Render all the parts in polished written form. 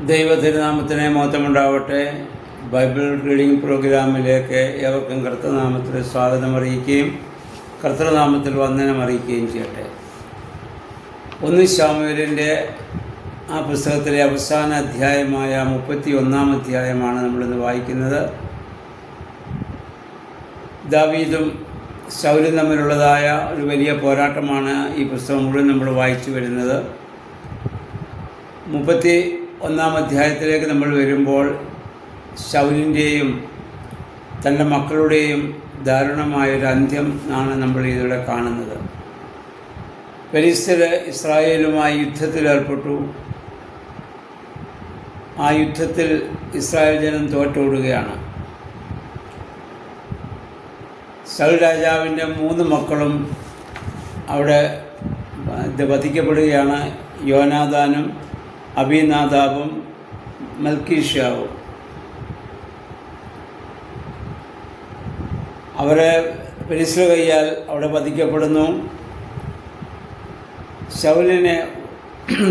ദൈവ തിരുനാമത്തിന് മഹത്വമുണ്ടാവട്ടെ. Bible reading പ്രോഗ്രാമിലേക്ക് ഏവർക്കും കർത്തൃനാമത്തിൽ സ്വാഗതം അറിയിക്കുകയും കർത്തൃനാമത്തിൽ വന്ദനം അറിയിക്കുകയും ചെയ്യട്ടെ. 1 ശമൂവേലിൻ്റെ ആ പുസ്തകത്തിലെ അവസാന അധ്യായമായ 31-ാം അധ്യായമാണ് നമ്മളിന്ന് വായിക്കുന്നത്. ദാവീദും ശൗലും തമ്മിലുള്ളതായ ഒരു വലിയ പോരാട്ടമാണ് ഈ പുസ്തകം മുഴുവൻ നമ്മൾ വായിച്ചു വരുന്നത്. 31-ാം അധ്യായത്തിലേക്ക് നമ്മൾ വരുമ്പോൾ ശൗലിൻ്റെയും തൻ്റെ മക്കളുടെയും ദാരുണമായൊരു അന്ത്യം ആണ് നമ്മൾ ഇതിലൂടെ കാണുന്നത്. ഫെലിസ്ത്യർ ഇസ്രായേലുമായി യുദ്ധത്തിലേർപ്പെട്ടു. ആ യുദ്ധത്തിൽ ഇസ്രായേൽ ജനം തോറ്റോടുകയാണ്. ശൗൽ രാജാവിൻ്റെ 3 മക്കളും അവിടെ വധിക്കപ്പെടുകയാണ്. യോനാദാനും അബീനാദാബും മൽക്കീഷ്യാവും. അവരെ ഫെലിസ്ത്യരുടെ കയ്യാൽ അവിടെ വധിക്കപ്പെടുന്നു. ശൗലിനെ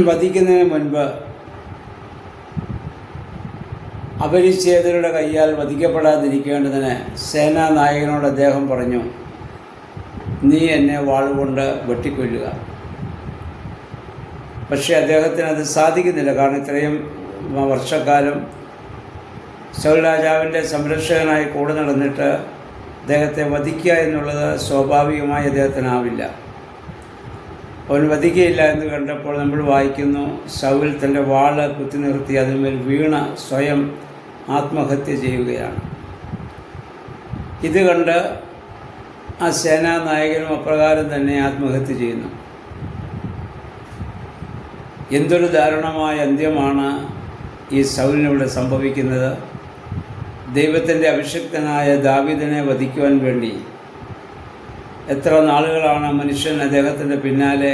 വധിക്കുന്നതിന് മുൻപ് അപരിച്ഛേദരുടെ കയ്യാൽ വധിക്കപ്പെടാതിരിക്കേണ്ടതിന് സേനാനായകനോട് അദ്ദേഹം പറഞ്ഞു, നീ എന്നെ വാളുകൊണ്ട് വെട്ടിക്കൊല്ലുക. പക്ഷേ അദ്ദേഹത്തിന് അത് സാധിക്കുന്നില്ല. കാരണം ഇത്രയും വർഷക്കാലം ശൗൽ രാജാവിൻ്റെ സംരക്ഷകനായി കൂടെ നടന്നിട്ട് അദ്ദേഹത്തെ വധിക്കുക എന്നുള്ളത് സ്വാഭാവികമായി അദ്ദേഹത്തിനാവില്ല. അവൻ വധിക്കുകയില്ല എന്ന് കണ്ടപ്പോൾ നമ്മൾ വായിക്കുന്നു, ശൗൽ തൻ്റെ വാള് കുത്തി നിർത്തി അതിന്മേൽ വീണ സ്വയം ആത്മഹത്യ ചെയ്യുകയാണ്. ഇത് കണ്ട് ആ സേനാനായകനും അപ്രകാരം തന്നെ ആത്മഹത്യ ചെയ്യുന്നു. എന്തൊരു ദാരുണമായ അന്ത്യമാണ് ഈ ശൗലിനിവിടെ സംഭവിക്കുന്നത്. ദൈവത്തിൻ്റെ അഭിഷിക്തനായ ദാവീദിനെ വധിക്കുവാൻ വേണ്ടി എത്ര നാളുകളാണ് മനുഷ്യൻ അദ്ദേഹത്തിൻ്റെ പിന്നാലെ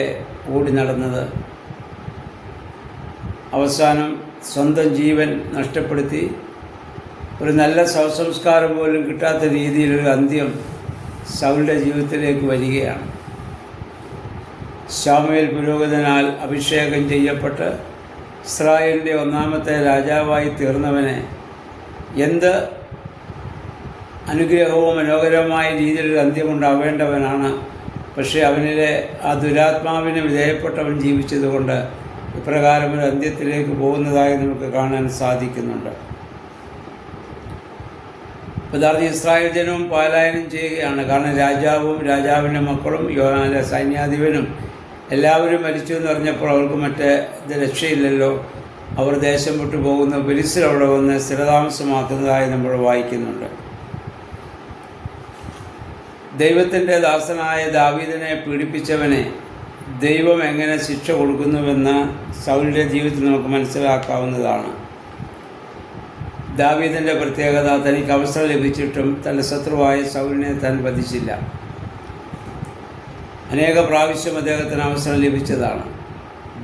ഓടി നടന്നത്. അവസാനം സ്വന്തം ജീവൻ നഷ്ടപ്പെടുത്തി ഒരു നല്ല ശവസംസ്കാരം പോലും കിട്ടാത്ത രീതിയിലൊരു അന്ത്യം ശൗലിൻ്റെ ജീവിതത്തിലേക്ക് വരികയാണ്. ശമൂവേൽ പുരോഹിതനാൽ അഭിഷേകം ചെയ്യപ്പെട്ട് ഇസ്രായേലിൻ്റെ 1ാമത്തെ രാജാവായി തീർന്നവനെ എന്ത് അനുഗ്രഹവും മനോഹരമായ രീതിയിലൊരു അന്ത്യമുണ്ടാവേണ്ടവനാണ്. പക്ഷേ അവനിലെ ആ ദുരാത്മാവിന് വിധേയപ്പെട്ടവൻ ജീവിച്ചതുകൊണ്ട് ഇപ്രകാരം ഒരു അന്ത്യത്തിലേക്ക് പോകുന്നതായി നമുക്ക് കാണാൻ സാധിക്കുന്നുണ്ട്. യഥാർത്ഥ ഇസ്രായേൽ ജനവും പലായനം ചെയ്യുകയാണ്. കാരണം രാജാവും രാജാവിൻ്റെ മക്കളും സൈന്യാധിപനും എല്ലാവരും മരിച്ചു എന്ന് പറഞ്ഞപ്പോൾ അവർക്ക് മറ്റേ രക്ഷയില്ലല്ലോ. അവർ ദേശം വിട്ടു പോകുന്ന ഫെലിസ്ത്യർ അവിടെ വന്ന് സ്ഥിരതാമസമാക്കുന്നതായി നമ്മൾ വായിക്കുന്നുണ്ട്. ദൈവത്തിൻ്റെ ദാസനായ ദാവീദിനെ പീഡിപ്പിച്ചവനെ ദൈവം എങ്ങനെ ശിക്ഷ കൊടുക്കുന്നുവെന്ന് ശൗലിൻ്റെ ജീവിതത്തിൽ നമുക്ക് മനസ്സിലാക്കാവുന്നതാണ്. ദാവീദിൻ്റെ പ്രത്യേകത, തനിക്ക് അവസരം ലഭിച്ചിട്ടും തൻ്റെ ശത്രുവായ ശൗലിനെ താൻ വധിച്ചില്ല. അനേക പ്രാവശ്യം അദ്ദേഹത്തിന് അവസരം ലഭിച്ചതാണ്.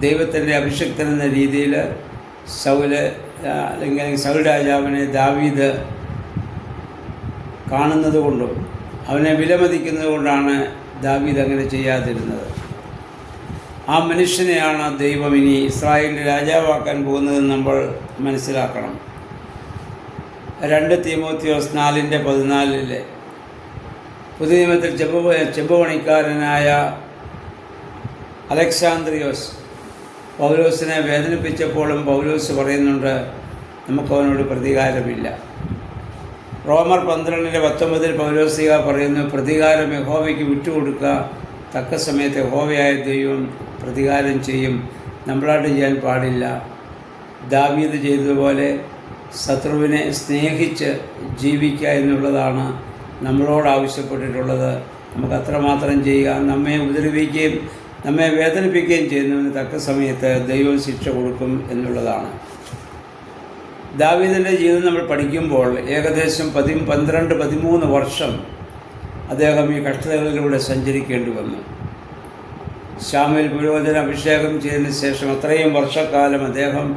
ദൈവത്തിൻ്റെ അഭിഷിക്തൻ എന്ന രീതിയിൽ ശൗൽ രാജാവിനെ ദാവീദ് കാണുന്നത് കൊണ്ടും അവനെ വിലമതിക്കുന്നത് കൊണ്ടാണ് ദാവീദ് അങ്ങനെ ചെയ്യാതിരുന്നത്. ആ മനുഷ്യനെയാണ് ദൈവം ഇനി ഇസ്രായേലിൻ്റെ രാജാവാക്കാൻ പോകുന്നതെന്ന് നമ്മൾ മനസ്സിലാക്കണം. 2 തീമോത്തിയോസ് 4:14 പുതിയ നിയമത്തിൽ ചെമ്പുപണിക്കാരനായ അലക്സാന്ദ്രിയോസ് പൗലോസിനെ വേദനിപ്പിച്ചപ്പോഴും പൗലോസ് പറയുന്നുണ്ട്, നമുക്കവനോട് പ്രതികാരമില്ല. റോമർ 12:19 പൗലോസിക പറയുന്നു, പ്രതികാരം യഹോവയ്ക്ക് വിട്ടുകൊടുക്കുക, തക്ക സമയത്ത് യഹോവയായ ദൈവം പ്രതികാരം ചെയ്യും, നമ്മളായിട്ട് ചെയ്യാൻ പാടില്ല. ദാവീദ് ചെയ്തതുപോലെ ശത്രുവിനെ സ്നേഹിച്ച് ജീവിക്കുക എന്നുള്ളതാണ് നമ്മളോട് ആവശ്യപ്പെട്ടിട്ടുള്ളത്. നമുക്ക് അത്രമാത്രം ചെയ്യുക. നമ്മെ ഉപദ്രവിക്കുകയും നമ്മെ വേദനിപ്പിക്കുകയും ചെയ്യുന്നതിന് തക്ക സമയത്ത് ദൈവം ശിക്ഷ കൊടുക്കും എന്നുള്ളതാണ്. ദാവീദിൻ്റെ ജീവിതം നമ്മൾ പഠിക്കുമ്പോൾ ഏകദേശം 12-13 വർഷം അദ്ദേഹം ഈ കഷ്ടതകളിലൂടെ സഞ്ചരിക്കേണ്ടി വന്നു. ശമൂവേൽ പുരോഹിതൻ അഭിഷേകം ചെയ്തതിന് ശേഷം അത്രയും വർഷക്കാലം അദ്ദേഹം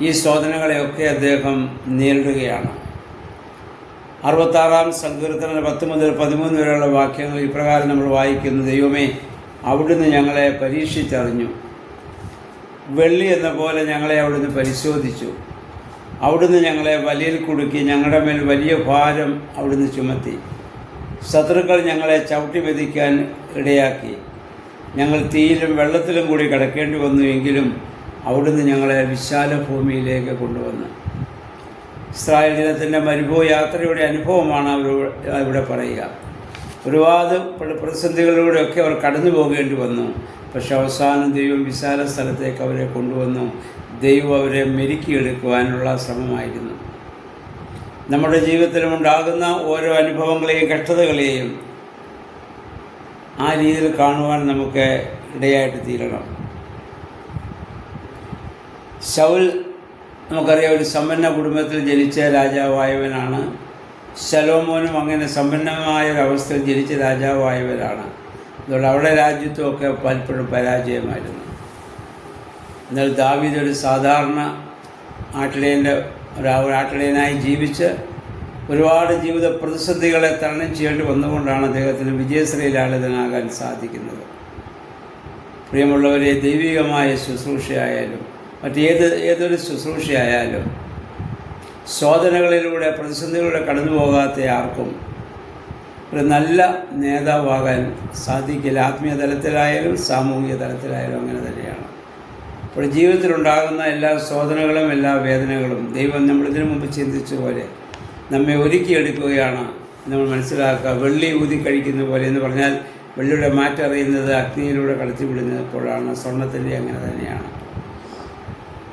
ഈ ശോധനകളെയൊക്കെ അദ്ദേഹം നേരിടുകയാണ്. 66-ാം സങ്കീർത്തനം 10 മുതൽ 13 വരെയുള്ള വാക്യങ്ങൾ ഇപ്രകാരം നമ്മൾ വായിക്കുന്നു, ദൈവമേ, അവിടുന്ന് ഞങ്ങളെ പരീക്ഷിച്ചറിഞ്ഞു, വെള്ളി എന്ന പോലെ ഞങ്ങളെ അവിടുന്ന് പരിശോധിച്ചു. അവിടുന്ന് ഞങ്ങളെ വലയിൽ കുടുക്കി, ഞങ്ങളുടെ മേൽ വലിയ ഭാരം അവിടുന്ന് ചുമത്തി. ശത്രുക്കൾ ഞങ്ങളെ ചവിട്ടി മെതിക്കാൻ ഇടയാക്കി. ഞങ്ങൾ തീയിലും വെള്ളത്തിലും കൂടി കിടക്കേണ്ടി വന്നു. എങ്കിലും അവിടുന്ന് ഞങ്ങളെ വിശാല ഭൂമിയിലേക്ക് കൊണ്ടുവന്നു. ഇസ്രായേൽ ജനത്തിൻ്റെ മരുഭൂയാത്രയുടെ അനുഭവമാണ് ഇവിടെ പറയുക. ഒരുപാട് പ്രതിസന്ധികളിലൂടെയൊക്കെ അവർ കടന്നു പോകേണ്ടി വന്നു. പക്ഷെ അവസാനം ദൈവം വിശാല സ്ഥലത്തേക്ക് അവരെ കൊണ്ടുവന്നു. ദൈവം അവരെ മെരുക്കിയെടുക്കുവാനുള്ള ശ്രമമായിരുന്നു. നമ്മുടെ ജീവിതത്തിലുണ്ടാകുന്ന ഓരോ അനുഭവങ്ങളെയും കഷ്ടതകളെയും ആ രീതിയിൽ കാണുവാൻ നമുക്ക് ഇടയായിട്ട് തീരണം. ശൗൽ നമുക്കറിയാം, ഒരു സമ്പന്ന കുടുംബത്തിൽ ജനിച്ച രാജാവായവനാണ്. ശലോമോനും അങ്ങനെ സമ്പന്നമായ ഒരവസ്ഥയിൽ ജനിച്ച രാജാവായവരാണ്. അതുകൊണ്ട് അവിടെ രാജ്യത്വമൊക്കെ പലപ്പോഴും പരാജയമായിരുന്നു. എന്നാൽ ദാവീദ് ഒരു സാധാരണ ആട്ടിടയനായി ജീവിച്ച് ഒരുപാട് ജീവിത പ്രതിസന്ധികളെ തരണം ചെയ്യേണ്ടി വന്നുകൊണ്ടാണ് അദ്ദേഹത്തിന് വിജയശ്രീലാളിതനാകാൻ സാധിക്കുന്നത്. പ്രിയമുള്ളവരെ, ദൈവികമായ ശുശ്രൂഷയായാലും ഏതൊരു ശുശ്രൂഷയായാലും ശോധനകളിലൂടെ പ്രതിസന്ധികളിലൂടെ കടന്നു പോകാത്ത ആർക്കും ഒരു നല്ല നേതാവാകാൻ സാധിക്കില്ല. ആത്മീയ തലത്തിലായാലും സാമൂഹിക തലത്തിലായാലും അങ്ങനെ തന്നെയാണ്. അപ്പോൾ ജീവിതത്തിലുണ്ടാകുന്ന എല്ലാ ശോധനകളും എല്ലാ വേദനകളും ദൈവം നമ്മളിതിനു മുമ്പ് ചിന്തിച്ച പോലെ നമ്മെ ഒരുക്കിയെടുക്കുകയാണ്. നമ്മൾ മനസ്സിലാക്കുക, വെള്ളി ഊതി കഴിക്കുന്ന പോലെ എന്ന് പറഞ്ഞാൽ വെള്ളിയുടെ മാറ്ററിയുന്നത് അഗ്നിയിലൂടെ കടത്തിവിടുന്നപ്പോഴാണ്. സ്വർണ്ണത്തിൻ്റെ അങ്ങനെ തന്നെയാണ്.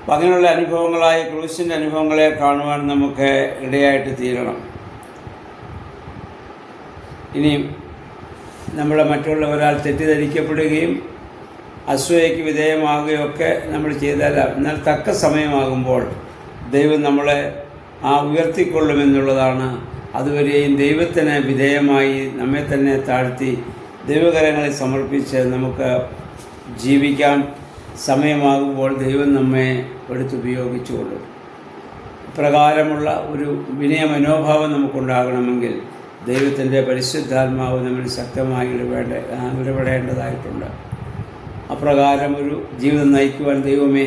അപ്പം അങ്ങനെയുള്ള അനുഭവങ്ങളായ ക്രൂശിൻ്റെ അനുഭവങ്ങളെ കാണുവാൻ നമുക്ക് ഇടയായിട്ട് തീരണം. ഇനിയും മറ്റുള്ളവരാൽ തെറ്റിദ്ധരിക്കപ്പെടുകയും അസൂയയ്ക്ക് വിധേയമാകുകയൊക്കെ നമ്മൾ ചെയ്താൽ, എന്നാൽ തക്ക സമയമാകുമ്പോൾ ദൈവം നമ്മളെ ഉയർത്തിക്കൊള്ളുമെന്നുള്ളതാണ്. അതുവരെയും ദൈവത്തിന് വിധേയമായി നമ്മെ തന്നെ താഴ്ത്തി ദൈവകരങ്ങളെ സമർപ്പിച്ച് നമുക്ക് ജീവിക്കാൻ സമയമാകുമ്പോൾ ദൈവം നമ്മെ എടുത്തുപയോഗിച്ചുകൊള്ളും. ഇപ്രകാരമുള്ള ഒരു വിനയ മനോഭാവം നമുക്കുണ്ടാകണമെങ്കിൽ ദൈവത്തിൻ്റെ പരിശുദ്ധാത്മാവ് നമ്മൾ ശക്തമായി ഇടപെടേണ്ടതായിട്ടുണ്ട്. അപ്രകാരം ഒരു ജീവിതം നയിക്കുവാൻ ദൈവമേ,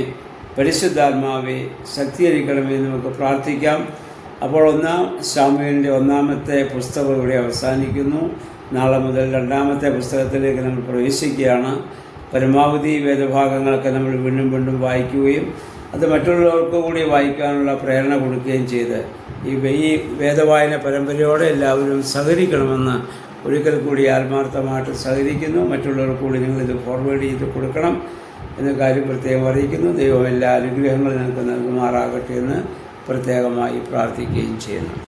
പരിശുദ്ധാത്മാവെ ശക്തീകരിക്കണമേ നമുക്ക് പ്രാർത്ഥിക്കാം. അപ്പോൾ 1 ശമൂവേലിൻ്റെ 1-ാമത്തെ പുസ്തകം ഇവിടെ അവസാനിക്കുന്നു. നാളെ മുതൽ 2-ാമത്തെ പുസ്തകത്തിലേക്ക് നമ്മൾ പ്രവേശിക്കുകയാണ്. പരമാവധി വേദഭാഗങ്ങളൊക്കെ നമ്മൾ വീണ്ടും വീണ്ടും വായിക്കുകയും അത് മറ്റുള്ളവർക്ക് കൂടി വായിക്കാനുള്ള പ്രേരണ കൊടുക്കുകയും ചെയ്ത് ഈ വേദവായന പരമ്പരയോടെ എല്ലാവരും സഹകരിക്കണമെന്ന് ഒരിക്കൽ കൂടി ആത്മാർത്ഥമായിട്ട് സഹകരിക്കുന്നു. മറ്റുള്ളവർക്ക് കൂടി നിങ്ങളിത് ഫോർവേഡ് ചെയ്ത് കൊടുക്കണം എന്ന കാര്യം പ്രത്യേകം അറിയിക്കുന്നു. ദൈവം എല്ലാ അനുഗ്രഹങ്ങളും നിങ്ങൾക്ക് നൽകുമാറാകട്ടെ എന്ന് പ്രത്യേകമായി പ്രാർത്ഥിക്കുകയും ചെയ്യുന്നു.